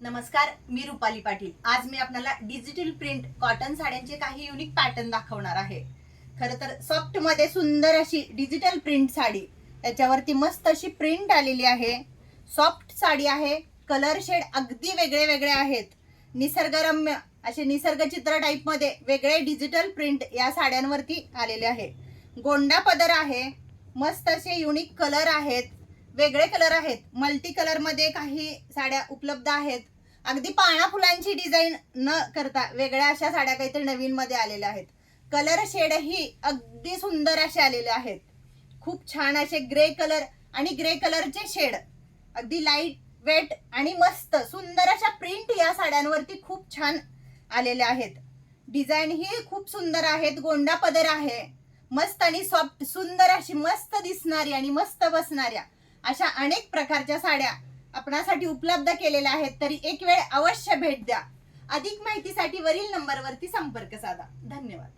नमस्कार, मी रुपाली पाटील। आज मी आपल्याला डिजिटल प्रिंट कॉटन साड्यांचे काही युनिक पॅटर्न दाखवणार आहे। खरं तर सॉफ्ट मध्ये सुंदर अशी डिजिटल प्रिंट साडी, त्याच्यावरती मस्त अशी प्रिंट आलेली आहे। सॉफ्ट साडी आहे, कलर शेड अगदी वेगळे वेगळे आहेत। निसर्गरम्य असे निसर्ग चित्र टाइप मध्ये वेगळे डिजिटल प्रिंट या साड्यांवरती आलेले आहे। गोंडा पदर आहे, मस्त असे युनिक कलर आहेत, वेगळे कलर आहेत। मल्टी कलर मध्ये काही साड्या उपलब्ध आहेत। अगदी पाना फुलांची डिझाईन न करता वेगळ्या अशा साड्या काहीतरी नवीन मध्ये आलेल्या आहेत। कलर शेड ही अगदी सुंदर असे आलेले आहेत। खूप छान असे ग्रे कलर आणि ग्रे कलरचे शेड, अगदी लाईट वेट आणि मस्त सुंदर अशा प्रिंट या साड्यांवरती खूप छान आलेल्या आहेत। डिझाईन ही खूप सुंदर आहेत। गोंडा पदर आहे, मस्त आणि सॉफ्ट सुंदर अशी मस्त दिसणारी आणि मस्त बसणाऱ्या अशा अनेक प्रकारच्या साड्या आपणासाठी उपलब्ध केलेल्या आहेत। तरी एक वेळ अवश्य भेट द्या। अधिक माहितीसाठी वरील नंबरवरती संपर्क साधा। धन्यवाद।